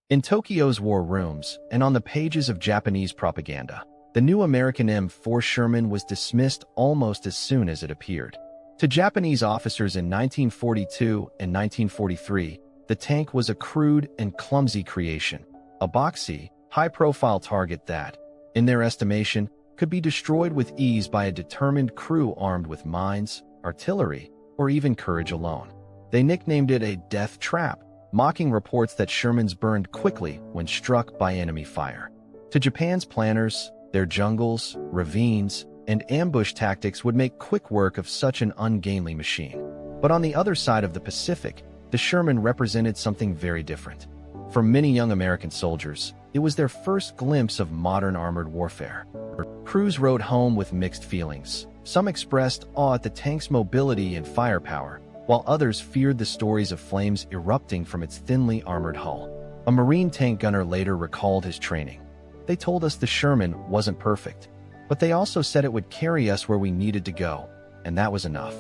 In Tokyo's war rooms and on the pages of Japanese propaganda, the new American M4 Sherman was dismissed almost as soon as it appeared. To Japanese officers in 1942 and 1943, the tank was a crude and clumsy creation, a boxy, high-profile target that, in their estimation, could be destroyed with ease by a determined crew armed with mines, artillery, or even courage alone. They nicknamed it a death trap, mocking reports that Shermans burned quickly when struck by enemy fire. To Japan's planners, their jungles, ravines, and ambush tactics would make quick work of such an ungainly machine. But on the other side of the Pacific, the Sherman represented something very different. For many young American soldiers, it was their first glimpse of modern armored warfare. Crews rode home with mixed feelings. Some expressed awe at the tank's mobility and firepower, while others feared the stories of flames erupting from its thinly armored hull. A Marine tank gunner later recalled his training. "They told us the Sherman wasn't perfect, but they also said it would carry us where we needed to go, and that was enough."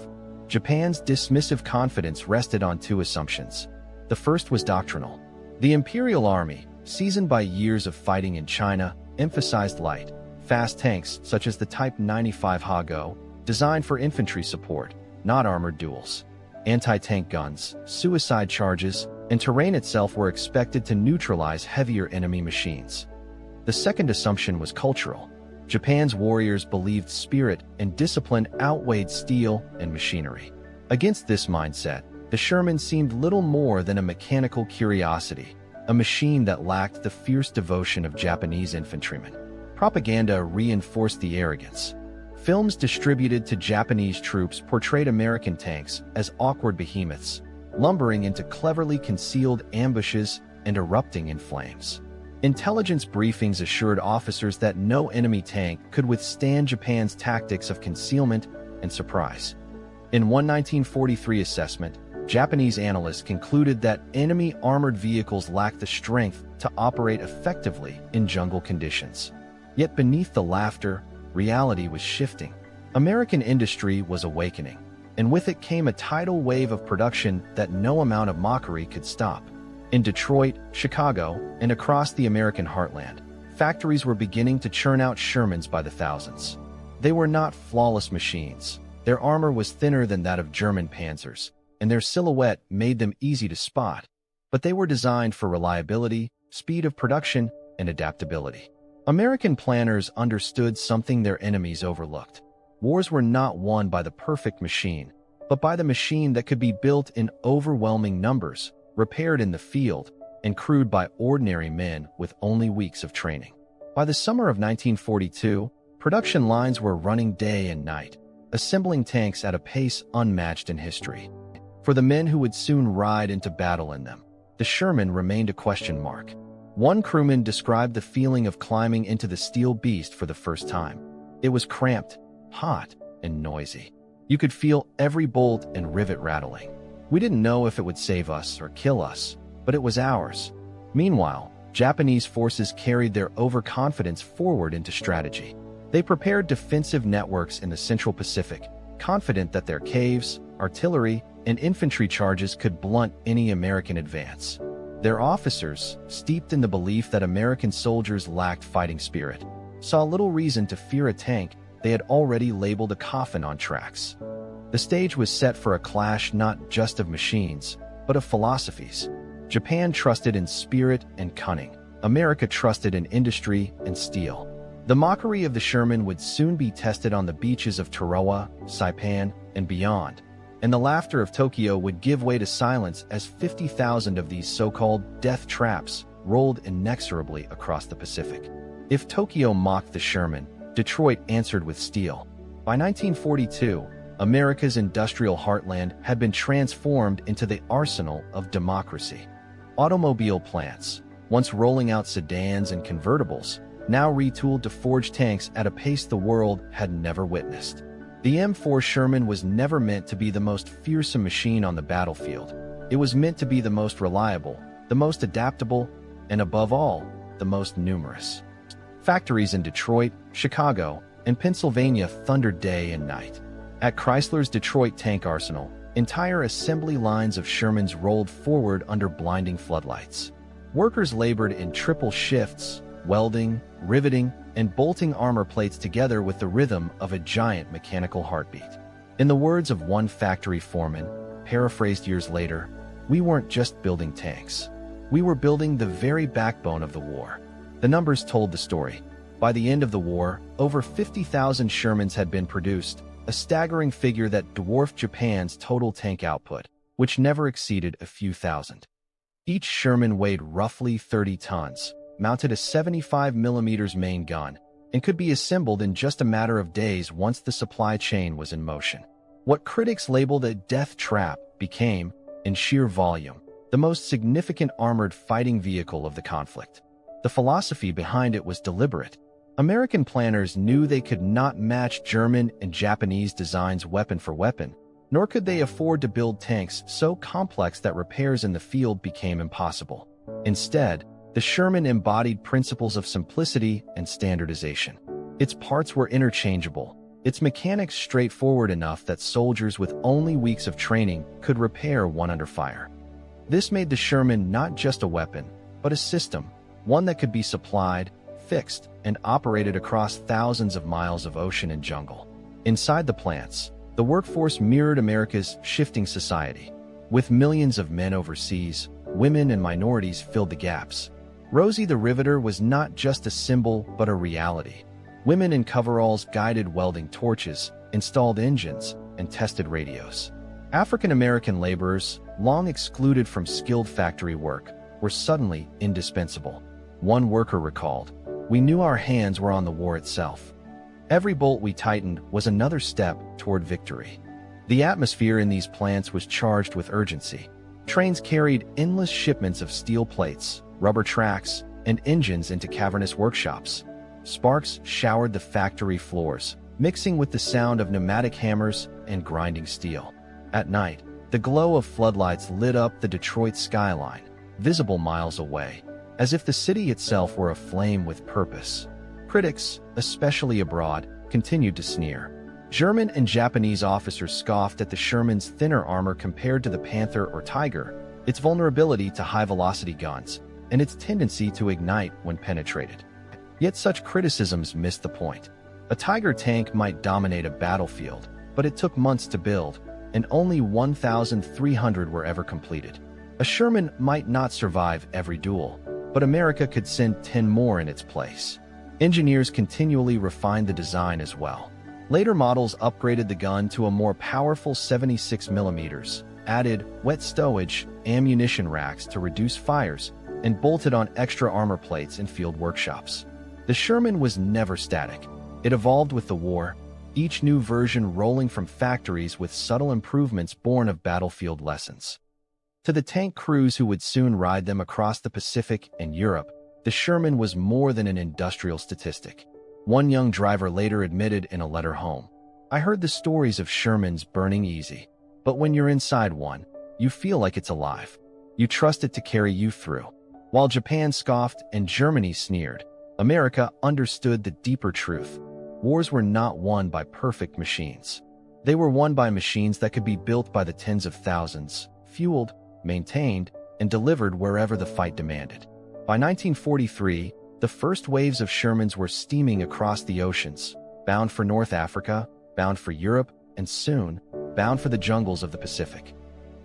Japan's dismissive confidence rested on two assumptions. The first was doctrinal. The Imperial Army, seasoned by years of fighting in China, emphasized light, fast tanks such as the Type 95 Hago, designed for infantry support, not armored duels. Anti-tank guns, suicide charges, and terrain itself were expected to neutralize heavier enemy machines. The second assumption was cultural. Japan's warriors believed spirit and discipline outweighed steel and machinery. Against this mindset, the Sherman seemed little more than a mechanical curiosity, a machine that lacked the fierce devotion of Japanese infantrymen. Propaganda reinforced the arrogance. Films distributed to Japanese troops portrayed American tanks as awkward behemoths, lumbering into cleverly concealed ambushes and erupting in flames. Intelligence briefings assured officers that no enemy tank could withstand Japan's tactics of concealment and surprise. In one 1943 assessment, Japanese analysts concluded that enemy armored vehicles lacked the strength to operate effectively in jungle conditions. Yet beneath the laughter, reality was shifting. American industry was awakening, and with it came a tidal wave of production that no amount of mockery could stop. In Detroit, Chicago, and across the American heartland, factories were beginning to churn out Shermans by the thousands. They were not flawless machines. Their armor was thinner than that of German panzers, and their silhouette made them easy to spot. But they were designed for reliability, speed of production, and adaptability. American planners understood something their enemies overlooked. Wars were not won by the perfect machine, but by the machine that could be built in overwhelming numbers, repaired in the field, and crewed by ordinary men with only weeks of training. By the summer of 1942, production lines were running day and night, assembling tanks at a pace unmatched in history. For the men who would soon ride into battle in them, the Sherman remained a question mark. One crewman described the feeling of climbing into the steel beast for the first time. It was cramped, hot, and noisy. You could feel every bolt and rivet rattling. We didn't know if it would save us or kill us, but it was ours. Meanwhile, Japanese forces carried their overconfidence forward into strategy. They prepared defensive networks in the Central Pacific, confident that their caves, artillery, and infantry charges could blunt any American advance. Their officers, steeped in the belief that American soldiers lacked fighting spirit, saw little reason to fear a tank they had already labeled a coffin on tracks. The stage was set for a clash not just of machines, but of philosophies. Japan trusted in spirit and cunning. America trusted in industry and steel. The mockery of the Sherman would soon be tested on the beaches of Tarawa, Saipan, and beyond, and the laughter of Tokyo would give way to silence as 50,000 of these so-called death traps rolled inexorably across the Pacific. If Tokyo mocked the Sherman, Detroit answered with steel. By 1942, America's industrial heartland had been transformed into the arsenal of democracy. Automobile plants, once rolling out sedans and convertibles, now retooled to forge tanks at a pace the world had never witnessed. The M4 Sherman was never meant to be the most fearsome machine on the battlefield. It was meant to be the most reliable, the most adaptable, and above all, the most numerous. Factories in Detroit, Chicago, and Pennsylvania thundered day and night. At Chrysler's Detroit tank arsenal, entire assembly lines of Shermans rolled forward under blinding floodlights. Workers labored in triple shifts, welding, riveting, and bolting armor plates together with the rhythm of a giant mechanical heartbeat. In the words of one factory foreman, paraphrased years later, "We weren't just building tanks. We were building the very backbone of the war." The numbers told the story. By the end of the war, over 50,000 Shermans had been produced, a staggering figure that dwarfed Japan's total tank output, which never exceeded a few thousand. Each Sherman weighed roughly 30 tons, mounted a 75mm main gun, and could be assembled in just a matter of days once the supply chain was in motion. What critics labeled a death trap became, in sheer volume, the most significant armored fighting vehicle of the conflict. The philosophy behind it was deliberate. American planners knew they could not match German and Japanese designs weapon for weapon, nor could they afford to build tanks so complex that repairs in the field became impossible. Instead, the Sherman embodied principles of simplicity and standardization. Its parts were interchangeable, its mechanics straightforward enough that soldiers with only weeks of training could repair one under fire. This made the Sherman not just a weapon, but a system, one that could be supplied, fixed, and operated across thousands of miles of ocean and jungle. Inside the plants, the workforce mirrored America's shifting society. With millions of men overseas, women and minorities filled the gaps. Rosie the Riveter was not just a symbol, but a reality. Women in coveralls guided welding torches, installed engines, and tested radios. African American laborers, long excluded from skilled factory work, were suddenly indispensable. One worker recalled, "We knew our hands were on the war itself. Every bolt we tightened was another step toward victory." The atmosphere in these plants was charged with urgency. Trains carried endless shipments of steel plates, rubber tracks, and engines into cavernous workshops. Sparks showered the factory floors, mixing with the sound of pneumatic hammers and grinding steel. At night, the glow of floodlights lit up the Detroit skyline, visible miles away, as if the city itself were aflame with purpose. Critics, especially abroad, continued to sneer. German and Japanese officers scoffed at the Sherman's thinner armor compared to the Panther or Tiger, its vulnerability to high-velocity guns, and its tendency to ignite when penetrated. Yet such criticisms missed the point. A Tiger tank might dominate a battlefield, but it took months to build, and only 1,300 were ever completed. A Sherman might not survive every duel, but America could send 10 more in its place. Engineers continually refined the design as well. Later models upgraded the gun to a more powerful 76mm, added wet stowage, ammunition racks to reduce fires, and bolted on extra armor plates in field workshops. The Sherman was never static. It evolved with the war, each new version rolling from factories with subtle improvements born of battlefield lessons. To the tank crews who would soon ride them across the Pacific and Europe, the Sherman was more than an industrial statistic. One young driver later admitted in a letter home, "I heard the stories of Shermans burning easy, but when you're inside one, you feel like it's alive. You trust it to carry you through." While Japan scoffed and Germany sneered, America understood the deeper truth. Wars were not won by perfect machines. They were won by machines that could be built by the tens of thousands, fueled, maintained, and delivered wherever the fight demanded. By 1943, the first waves of Shermans were steaming across the oceans, bound for North Africa, bound for Europe, and soon, bound for the jungles of the Pacific.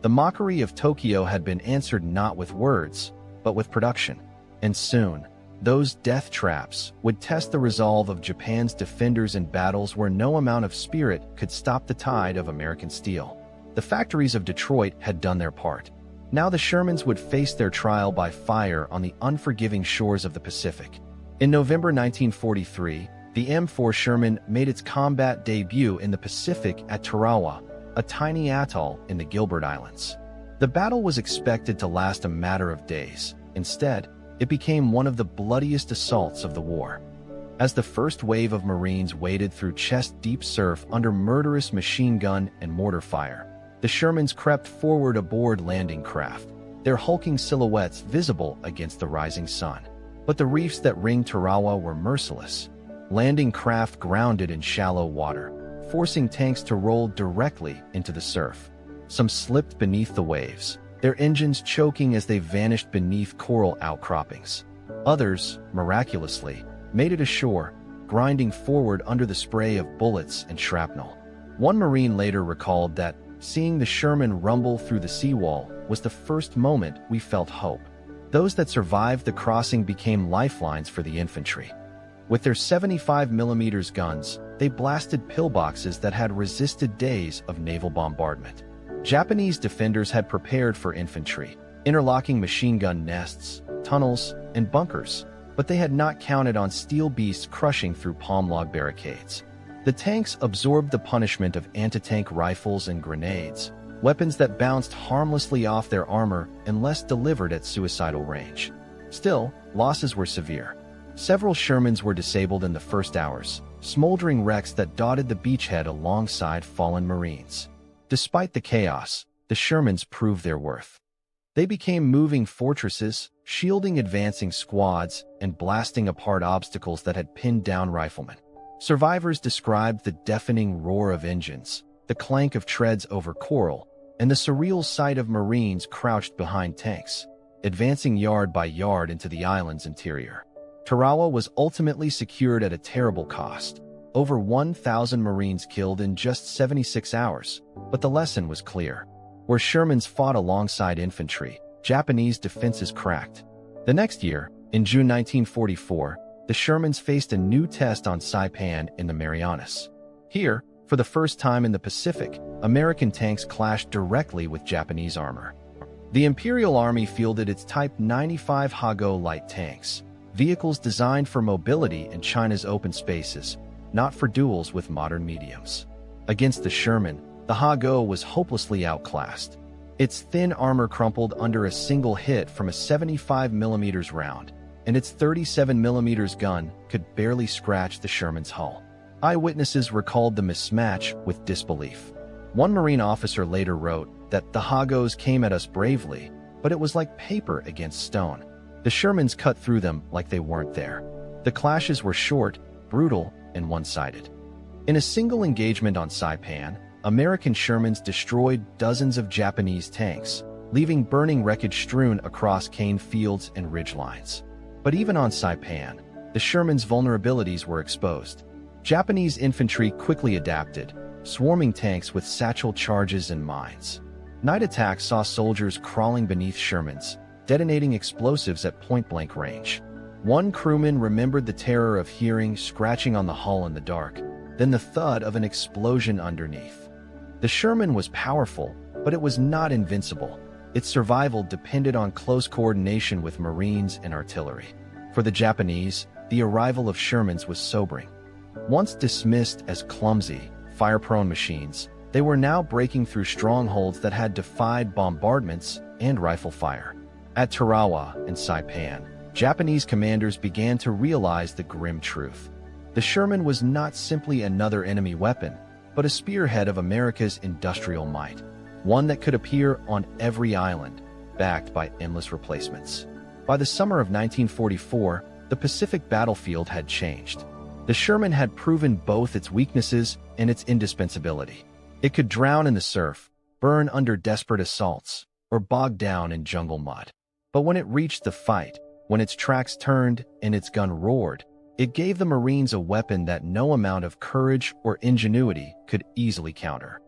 The mockery of Tokyo had been answered not with words, but with production. And soon, those death traps would test the resolve of Japan's defenders in battles where no amount of spirit could stop the tide of American steel. The factories of Detroit had done their part. Now the Shermans would face their trial by fire on the unforgiving shores of the Pacific. In November 1943, the M4 Sherman made its combat debut in the Pacific at Tarawa, a tiny atoll in the Gilbert Islands. The battle was expected to last a matter of days. Instead, it became one of the bloodiest assaults of the war. As the first wave of Marines waded through chest-deep surf under murderous machine gun and mortar fire, the Shermans crept forward aboard landing craft, their hulking silhouettes visible against the rising sun. But the reefs that ringed Tarawa were merciless. Landing craft grounded in shallow water, forcing tanks to roll directly into the surf. Some slipped beneath the waves, their engines choking as they vanished beneath coral outcroppings. Others, miraculously, made it ashore, grinding forward under the spray of bullets and shrapnel. One Marine later recalled that seeing the Sherman rumble through the seawall was the first moment we felt hope. Those that survived the crossing became lifelines for the infantry. With their 75mm guns, they blasted pillboxes that had resisted days of naval bombardment. Japanese defenders had prepared for infantry, interlocking machine gun nests, tunnels, and bunkers, but they had not counted on steel beasts crushing through palm log barricades. The tanks absorbed the punishment of anti-tank rifles and grenades, weapons that bounced harmlessly off their armor unless delivered at suicidal range. Still, losses were severe. Several Shermans were disabled in the first hours, smoldering wrecks that dotted the beachhead alongside fallen Marines. Despite the chaos, the Shermans proved their worth. They became moving fortresses, shielding advancing squads and blasting apart obstacles that had pinned down riflemen. Survivors described the deafening roar of engines, the clank of treads over coral, and the surreal sight of Marines crouched behind tanks, advancing yard by yard into the island's interior. Tarawa was ultimately secured at a terrible cost. Over 1,000 Marines killed in just 76 hours, but the lesson was clear. Where Shermans fought alongside infantry, Japanese defenses cracked. The next year, in June 1944, the Shermans faced a new test on Saipan in the Marianas. Here, for the first time in the Pacific, American tanks clashed directly with Japanese armor. The Imperial Army fielded its Type 95 Hago light tanks, vehicles designed for mobility in China's open spaces, not for duels with modern mediums. Against the Sherman, the Hago was hopelessly outclassed. Its thin armor crumpled under a single hit from a 75mm round, and its 37mm gun could barely scratch the Sherman's hull. Eyewitnesses recalled the mismatch with disbelief. One Marine officer later wrote that the Hagos came at us bravely, but it was like paper against stone. The Shermans cut through them like they weren't there. The clashes were short, brutal, and one-sided. In a single engagement on Saipan, American Shermans destroyed dozens of Japanese tanks, leaving burning wreckage strewn across cane fields and ridgelines. But even on Saipan, the Shermans' vulnerabilities were exposed. Japanese infantry quickly adapted, swarming tanks with satchel charges and mines. Night attacks saw soldiers crawling beneath Shermans, detonating explosives at point-blank range. One crewman remembered the terror of hearing scratching on the hull in the dark, then the thud of an explosion underneath. The Sherman was powerful, but it was not invincible. Its survival depended on close coordination with Marines and artillery. For the Japanese, the arrival of Shermans was sobering. Once dismissed as clumsy, fire-prone machines, they were now breaking through strongholds that had defied bombardments and rifle fire. At Tarawa and Saipan, Japanese commanders began to realize the grim truth. The Sherman was not simply another enemy weapon, but a spearhead of America's industrial might, one that could appear on every island, backed by endless replacements. By the summer of 1944, the Pacific battlefield had changed. The Sherman had proven both its weaknesses and its indispensability. It could drown in the surf, burn under desperate assaults, or bog down in jungle mud. But when it reached the fight, when its tracks turned and its gun roared, it gave the Marines a weapon that no amount of courage or ingenuity could easily counter.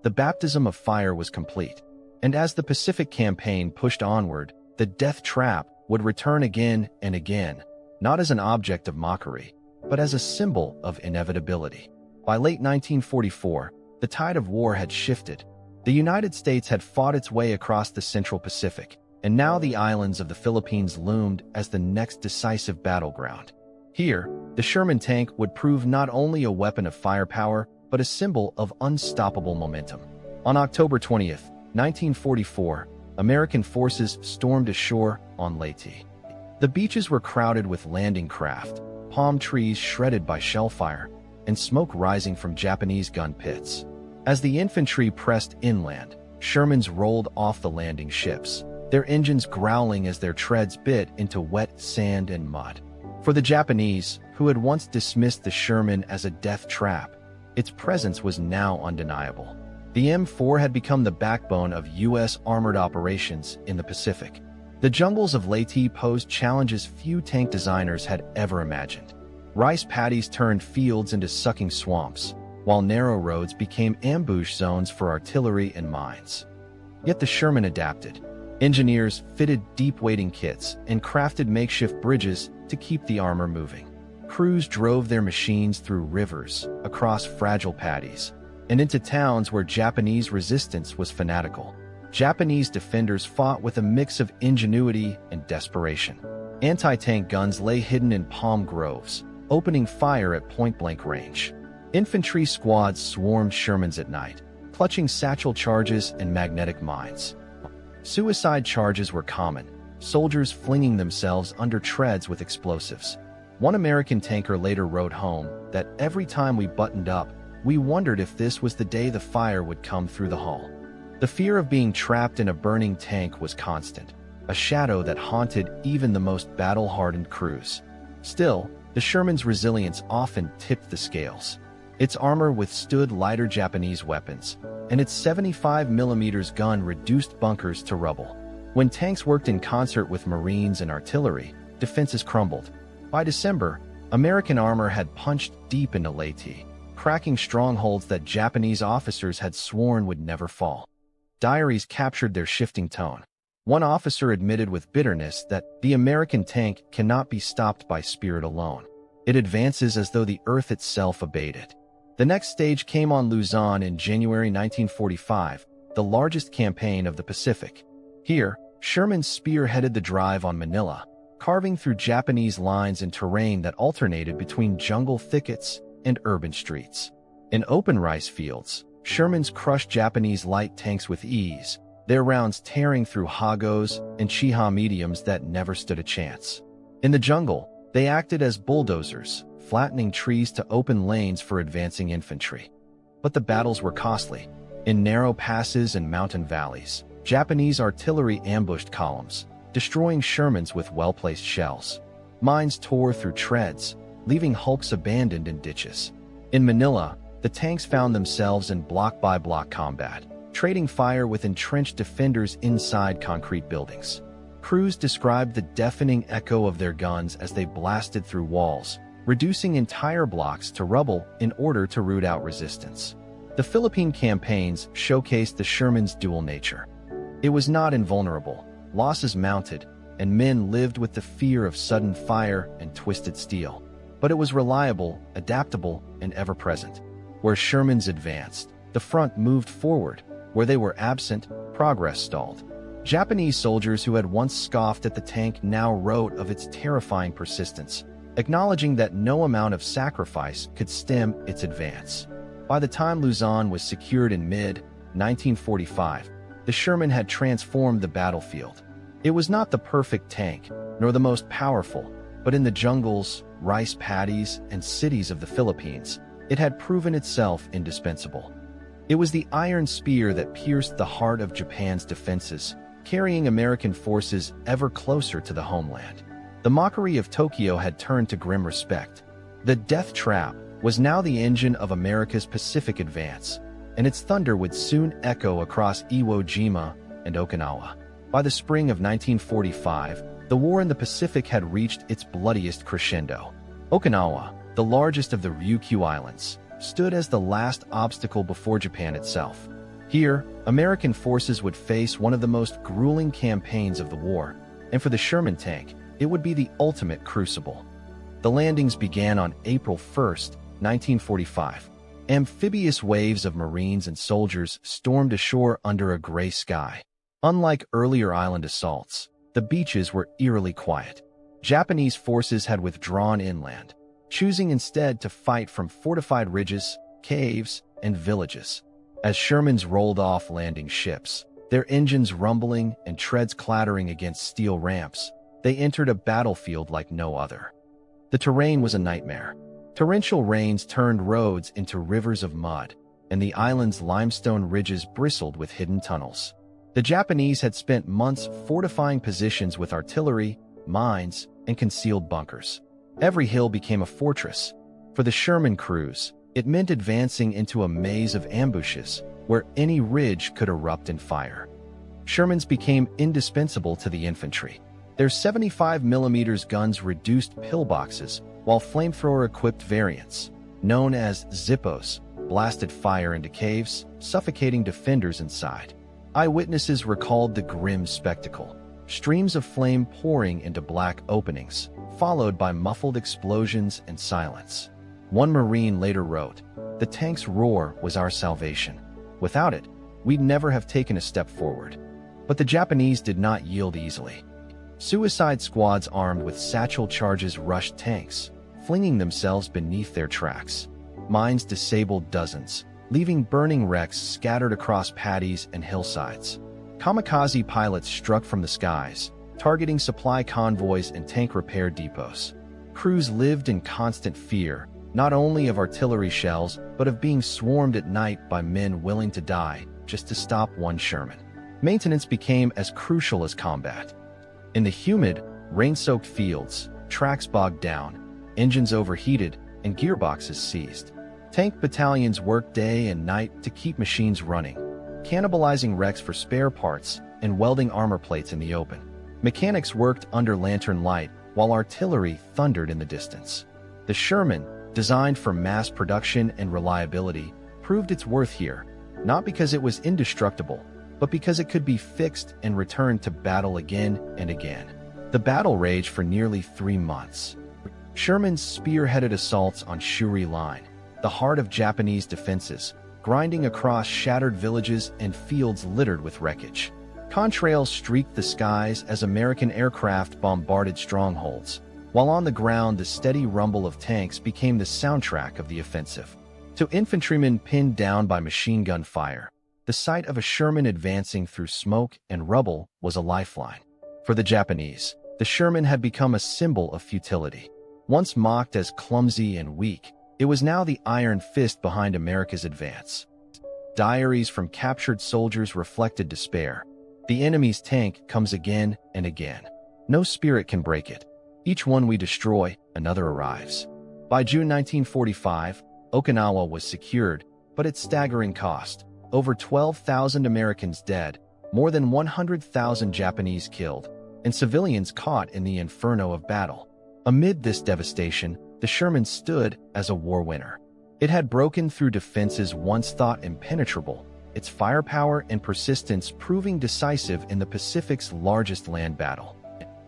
The baptism of fire was complete, and as the Pacific campaign pushed onward, the death trap would return again and again, not as an object of mockery, but as a symbol of inevitability. By late 1944, the tide of war had shifted. The United States had fought its way across the Central Pacific, and now the islands of the Philippines loomed as the next decisive battleground. Here, the Sherman tank would prove not only a weapon of firepower, but a symbol of unstoppable momentum. On October 20th, 1944, American forces stormed ashore on Leyte. The beaches were crowded with landing craft, palm trees shredded by shellfire, and smoke rising from Japanese gun pits. As the infantry pressed inland, Shermans rolled off the landing ships, their engines growling as their treads bit into wet sand and mud. For the Japanese, who had once dismissed the Sherman as a death trap, its presence was now undeniable. The M4 had become the backbone of U.S. armored operations in the Pacific. The jungles of Leyte posed challenges few tank designers had ever imagined. Rice paddies turned fields into sucking swamps, while narrow roads became ambush zones for artillery and mines. Yet the Sherman adapted. Engineers fitted deep wading kits and crafted makeshift bridges to keep the armor moving. Crews drove their machines through rivers, across fragile paddies, and into towns where Japanese resistance was fanatical. Japanese defenders fought with a mix of ingenuity and desperation. Anti-tank guns lay hidden in palm groves, opening fire at point-blank range. Infantry squads swarmed Shermans at night, clutching satchel charges and magnetic mines. Suicide charges were common, soldiers flinging themselves under treads with explosives. One American tanker later wrote home that every time we buttoned up, we wondered if this was the day the fire would come through the hull. The fear of being trapped in a burning tank was constant, a shadow that haunted even the most battle-hardened crews. Still, the Sherman's resilience often tipped the scales. Its armor withstood lighter Japanese weapons, and its 75mm gun reduced bunkers to rubble. When tanks worked in concert with Marines and artillery, defenses crumbled. By December, American armor had punched deep into Leyte, cracking strongholds that Japanese officers had sworn would never fall. Diaries captured their shifting tone. One officer admitted with bitterness that the American tank cannot be stopped by spirit alone. It advances as though the earth itself obeyed it. The next stage came on Luzon in January 1945, the largest campaign of the Pacific. Here, Sherman spearheaded the drive on Manila, carving through Japanese lines in terrain that alternated between jungle thickets and urban streets. In open rice fields, Shermans crushed Japanese light tanks with ease, their rounds tearing through Hagos and Chiha mediums that never stood a chance. In the jungle, they acted as bulldozers, flattening trees to open lanes for advancing infantry. But the battles were costly. In narrow passes and mountain valleys, Japanese artillery ambushed columns, destroying Shermans with well-placed shells. Mines tore through treads, leaving hulks abandoned in ditches. In Manila, the tanks found themselves in block-by-block combat, trading fire with entrenched defenders inside concrete buildings. Crews described the deafening echo of their guns as they blasted through walls, reducing entire blocks to rubble in order to root out resistance. The Philippine campaigns showcased the Sherman's dual nature. It was not invulnerable, losses mounted, and men lived with the fear of sudden fire and twisted steel. But it was reliable, adaptable, and ever-present. Where Shermans advanced, the front moved forward. Where they were absent, progress stalled. Japanese soldiers who had once scoffed at the tank now wrote of its terrifying persistence, acknowledging that no amount of sacrifice could stem its advance. By the time Luzon was secured in mid-1945, the Sherman had transformed the battlefield. It was not the perfect tank, nor the most powerful, but in the jungles, rice paddies, and cities of the Philippines, it had proven itself indispensable. It was the iron spear that pierced the heart of Japan's defenses, carrying American forces ever closer to the homeland. The mockery of Tokyo had turned to grim respect. The death trap was now the engine of America's Pacific advance, and its thunder would soon echo across Iwo Jima and Okinawa. By the spring of 1945, the war in the Pacific had reached its bloodiest crescendo. Okinawa, the largest of the Ryukyu Islands, stood as the last obstacle before Japan itself. Here, American forces would face one of the most grueling campaigns of the war, and for the Sherman tank, it would be the ultimate crucible. The landings began on April 1, 1945. Amphibious waves of Marines and soldiers stormed ashore under a gray sky. Unlike earlier island assaults, the beaches were eerily quiet. Japanese forces had withdrawn inland, choosing instead to fight from fortified ridges, caves, and villages. As Shermans rolled off landing ships, their engines rumbling and treads clattering against steel ramps, they entered a battlefield like no other. The terrain was a nightmare. Torrential rains turned roads into rivers of mud, and the island's limestone ridges bristled with hidden tunnels. The Japanese had spent months fortifying positions with artillery, mines, and concealed bunkers. Every hill became a fortress. For the Sherman crews, It meant advancing into a maze of ambushes where any ridge could erupt in fire. Shermans became indispensable to the infantry. Their 75mm guns reduced pillboxes, while flamethrower-equipped variants, known as Zippos, blasted fire into caves, suffocating defenders inside. Eyewitnesses recalled the grim spectacle: streams of flame pouring into black openings, followed by muffled explosions and silence. One Marine later wrote, "The tank's roar was our salvation. Without it, we'd never have taken a step forward." But the Japanese did not yield easily. Suicide squads armed with satchel charges rushed tanks, flinging themselves beneath their tracks. Mines disabled dozens, leaving burning wrecks scattered across paddies and hillsides. Kamikaze pilots struck from the skies, targeting supply convoys and tank repair depots. Crews lived in constant fear, not only of artillery shells, but of being swarmed at night by men willing to die just to stop one Sherman. Maintenance became as crucial as combat. In the humid, rain-soaked fields, tracks bogged down, engines overheated, and gearboxes seized. Tank battalions worked day and night to keep machines running, cannibalizing wrecks for spare parts and welding armor plates in the open. Mechanics worked under lantern light while artillery thundered in the distance. The Sherman, designed for mass production and reliability, proved its worth here, not because it was indestructible, but because it could be fixed and returned to battle again and again. The battle raged for nearly 3 months. Shermans spearheaded assaults on Shuri Line, the heart of Japanese defenses, grinding across shattered villages and fields littered with wreckage. Contrails streaked the skies as American aircraft bombarded strongholds, while on the ground the steady rumble of tanks became the soundtrack of the offensive. To infantrymen pinned down by machine gun fire, the sight of a Sherman advancing through smoke and rubble was a lifeline. For the Japanese, the Sherman had become a symbol of futility. Once mocked as clumsy and weak, it was now the iron fist behind America's advance. Diaries from captured soldiers reflected despair. The enemy's tank comes again and again. No spirit can break it. Each one we destroy, another arrives. By June 1945, Okinawa was secured, but at staggering cost. Over 12,000 Americans dead, more than 100,000 Japanese killed, and civilians caught in the inferno of battle. Amid this devastation, the Sherman stood as a war winner. It had broken through defenses once thought impenetrable, its firepower and persistence proving decisive in the Pacific's largest land battle.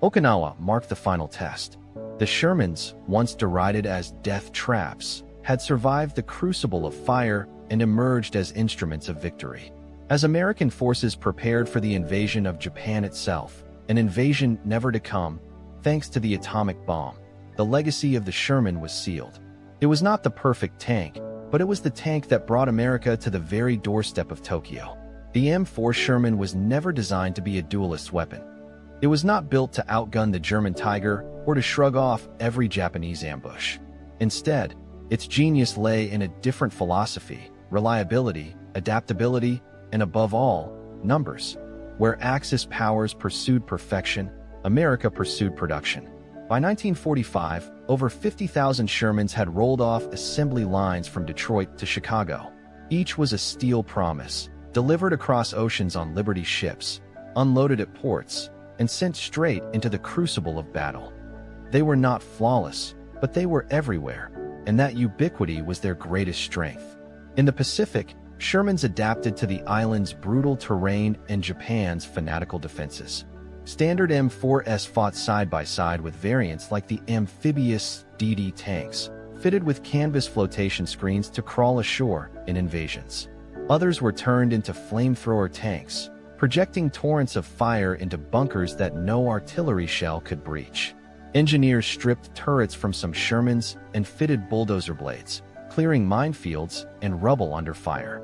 Okinawa marked the final test. The Shermans, once derided as death traps, had survived the crucible of fire and emerged as instruments of victory. As American forces prepared for the invasion of Japan itself, an invasion never to come, thanks to the atomic bomb, the legacy of the Sherman was sealed. It was not the perfect tank, but it was the tank that brought America to the very doorstep of Tokyo. The M4 Sherman was never designed to be a duelist weapon. It was not built to outgun the German Tiger or to shrug off every Japanese ambush. Instead, its genius lay in a different philosophy: reliability, adaptability, and above all, numbers. Where Axis powers pursued perfection, America pursued production. By 1945, over 50,000 Shermans had rolled off assembly lines from Detroit to Chicago. Each was a steel promise, delivered across oceans on Liberty ships, unloaded at ports, and sent straight into the crucible of battle. They were not flawless, but they were everywhere, and that ubiquity was their greatest strength. In the Pacific, Shermans adapted to the island's brutal terrain and Japan's fanatical defenses. Standard M4s fought side by side with variants like the amphibious DD tanks, fitted with canvas flotation screens to crawl ashore in invasions. Others were turned into flamethrower tanks, projecting torrents of fire into bunkers that no artillery shell could breach. Engineers stripped turrets from some Shermans and fitted bulldozer blades, clearing minefields and rubble under fire.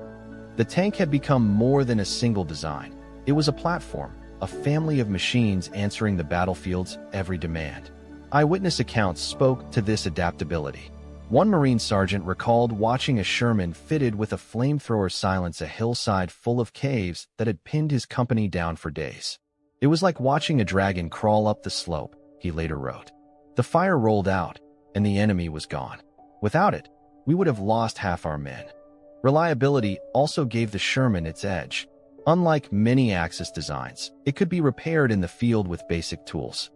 The tank had become more than a single design. It was a platform, a family of machines answering the battlefield's every demand. Eyewitness accounts spoke to this adaptability. One Marine sergeant recalled watching a Sherman fitted with a flamethrower silence a hillside full of caves that had pinned his company down for days. It was like watching a dragon crawl up the slope, he later wrote. The fire rolled out, and the enemy was gone. Without it, we would have lost half our men. Reliability also gave the Sherman its edge. Unlike many Axis designs, it could be repaired in the field with basic tools.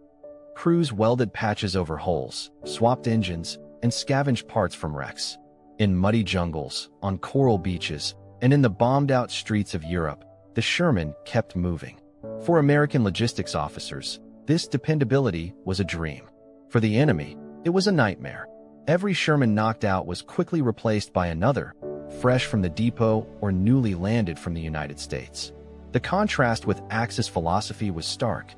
Crews welded patches over holes, swapped engines, and scavenged parts from wrecks. In muddy jungles, on coral beaches, and in the bombed-out streets of Europe, the Sherman kept moving. For American logistics officers, this dependability was a dream. For the enemy, it was a nightmare. Every Sherman knocked out was quickly replaced by another, fresh from the depot or newly landed from the United States. The contrast with Axis philosophy was stark.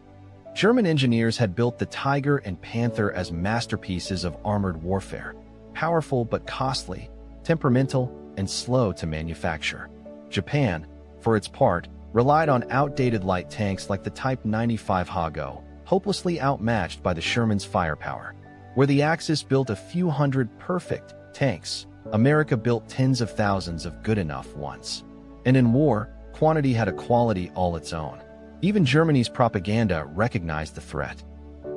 German engineers had built the Tiger and Panther as masterpieces of armored warfare, powerful but costly, temperamental, and slow to manufacture. Japan, for its part, relied on outdated light tanks like the Type 95 Hago, hopelessly outmatched by the Sherman's firepower. Where the Axis built a few hundred perfect tanks, America built tens of thousands of good enough ones. And in war, quantity had a quality all its own. Even Germany's propaganda recognized the threat.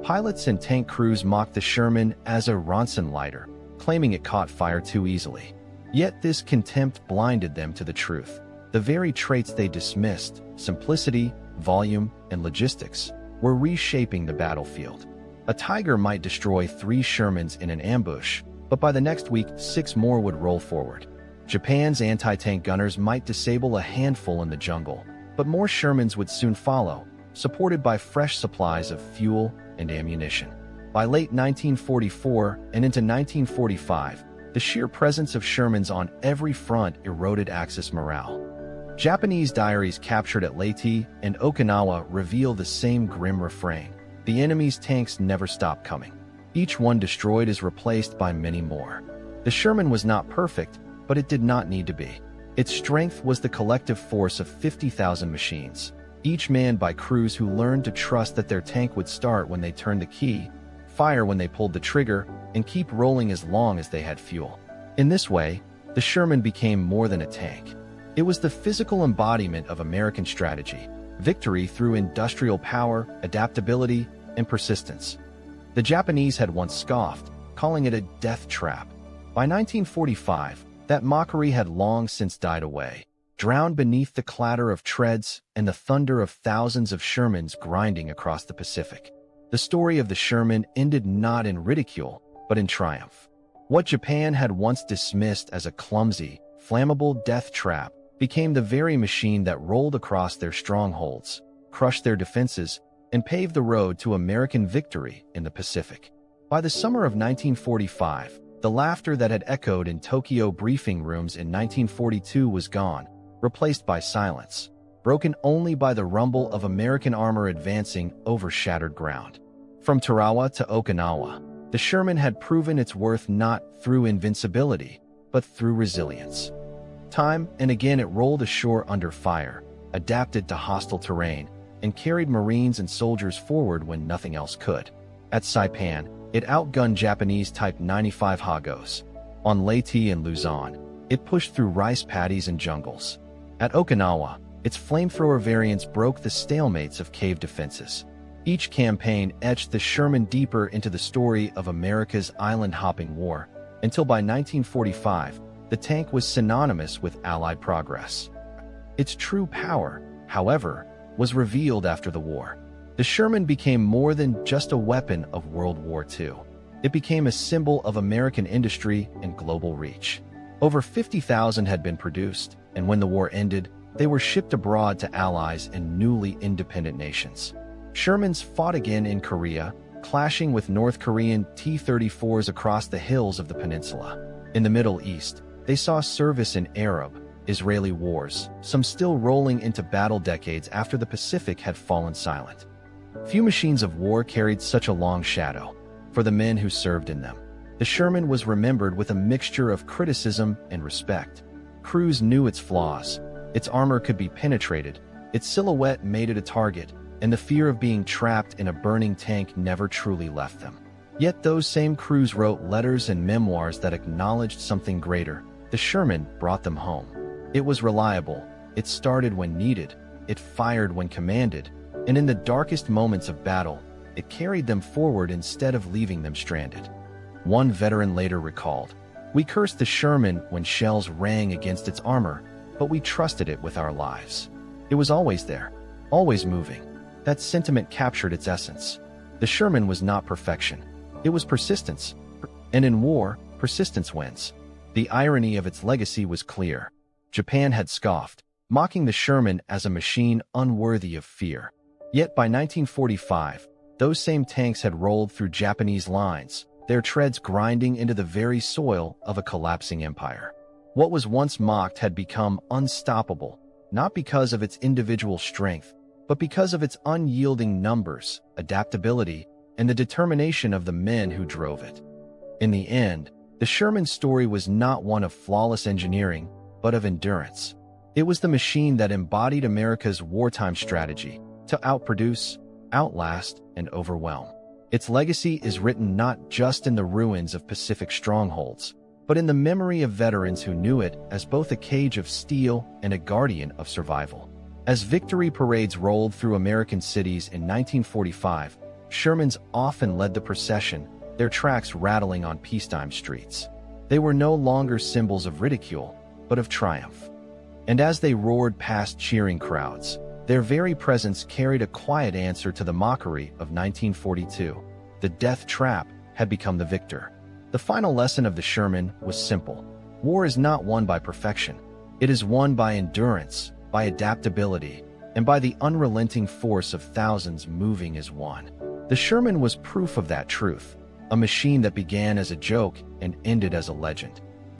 Pilots and tank crews mocked the Sherman as a Ronsenleiter, claiming it caught fire too easily. Yet this contempt blinded them to the truth. The very traits they dismissed, simplicity, volume, and logistics, were reshaping the battlefield. A Tiger might destroy 3 Shermans in an ambush, but by the next week, 6 more would roll forward. Japan's anti-tank gunners might disable a handful in the jungle, but more Shermans would soon follow, supported by fresh supplies of fuel and ammunition. By late 1944 and into 1945, the sheer presence of Shermans on every front eroded Axis morale. Japanese diaries captured at Leyte and Okinawa reveal the same grim refrain. The enemy's tanks never stopped coming. Each one destroyed is replaced by many more. The Sherman was not perfect, but it did not need to be. Its strength was the collective force of 50,000 machines, each manned by crews who learned to trust that their tank would start when they turned the key, fire when they pulled the trigger, and keep rolling as long as they had fuel. In this way, the Sherman became more than a tank. It was the physical embodiment of American strategy, victory through industrial power, adaptability, and persistence. The Japanese had once scoffed, calling it a death trap. By 1945, that mockery had long since died away, drowned beneath the clatter of treads and the thunder of thousands of Shermans grinding across the Pacific. The story of the Sherman ended not in ridicule, but in triumph. What Japan had once dismissed as a clumsy, flammable death trap became the very machine that rolled across their strongholds, crushed their defenses, and paved the road to American victory in the Pacific. By the summer of 1945, the laughter that had echoed in Tokyo briefing rooms in 1942 was gone, replaced by silence, broken only by the rumble of American armor advancing over shattered ground. From Tarawa to Okinawa, the Sherman had proven its worth not through invincibility, but through resilience. Time and again it rolled ashore under fire, adapted to hostile terrain, and carried Marines and soldiers forward when nothing else could. At Saipan, it outgunned Japanese Type 95 Hagos. On Leyte and Luzon, it pushed through rice paddies and jungles. At Okinawa, its flamethrower variants broke the stalemates of cave defenses. Each campaign etched the Sherman deeper into the story of America's island-hopping war, until by 1945, the tank was synonymous with Allied progress. Its true power, however, was revealed after the war. The Sherman became more than just a weapon of World War II. It became a symbol of American industry and global reach. Over 50,000 had been produced, and when the war ended, they were shipped abroad to allies and newly independent nations. Shermans fought again in Korea, clashing with North Korean T-34s across the hills of the peninsula. In the Middle East, they saw service in Arab, Israeli wars, some still rolling into battle decades after the Pacific had fallen silent. Few machines of war carried such a long shadow. For the men who served in them, the Sherman was remembered with a mixture of criticism and respect. Crews knew its flaws. Its armor could be penetrated, its silhouette made it a target, and the fear of being trapped in a burning tank never truly left them. Yet those same crews wrote letters and memoirs that acknowledged something greater. The Sherman brought them home. It was reliable, it started when needed, it fired when commanded, and in the darkest moments of battle, it carried them forward instead of leaving them stranded. One veteran later recalled, We cursed the Sherman when shells rang against its armor, but we trusted it with our lives. It was always there, always moving. That sentiment captured its essence. The Sherman was not perfection. It was persistence. And in war, persistence wins. The irony of its legacy was clear. Japan had scoffed, mocking the Sherman as a machine unworthy of fear. Yet by 1945, those same tanks had rolled through Japanese lines, their treads grinding into the very soil of a collapsing empire. What was once mocked had become unstoppable, not because of its individual strength, but because of its unyielding numbers, adaptability, and the determination of the men who drove it. In the end, the Sherman story was not one of flawless engineering, but of endurance. It was the machine that embodied America's wartime strategy to outproduce, outlast, and overwhelm. Its legacy is written not just in the ruins of Pacific strongholds, but in the memory of veterans who knew it as both a cage of steel and a guardian of survival. As victory parades rolled through American cities in 1945, Shermans often led the procession, their tracks rattling on peacetime streets. They were no longer symbols of ridicule, but of triumph. And as they roared past cheering crowds, their very presence carried a quiet answer to the mockery of 1942. The death trap had become the victor. The final lesson of the Sherman was simple. War is not won by perfection. It is won by endurance, by adaptability, and by the unrelenting force of thousands moving as one. The Sherman was proof of that truth, a machine that began as a joke and ended as a legend.